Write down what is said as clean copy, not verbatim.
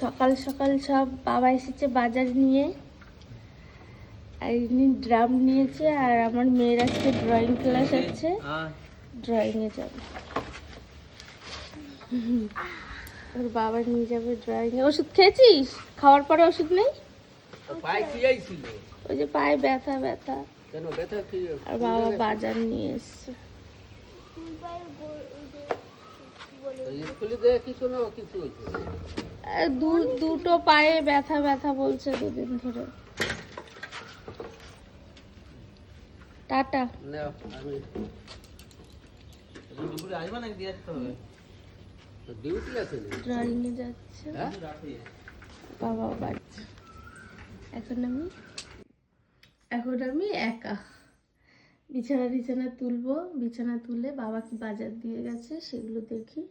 সকাল সকাল সব বাবা এসেছে বাজার নিয়ে, আর ইনি ড্রাম নিয়েছে, আর আমার মেয়ের আজকে ড্রয়িং ক্লাস আছে, ড্রয়িংয়ে যাবে। ওর বাবা নিয়ে যাবে ড্রয়িংয়ে। ওষুধ খেয়েছিস? খাওয়ার পরে ওষুধ নেই? ওই যে পায়ে ব্যথা ব্যথা, আর বাবা বাজার নিয়ে এসছে। দুটো পায়ে ব্যথা ব্যথা বলছে দুদিন ধরে। টাটা। ড্রয়িংয়ে যাচ্ছে বাবা বাড়ছে। এখন আমি একা বিছানা তুলবো। বিছানা তুলে বাবা কি বাজার দিয়ে গেছে সেগুলো দেখি।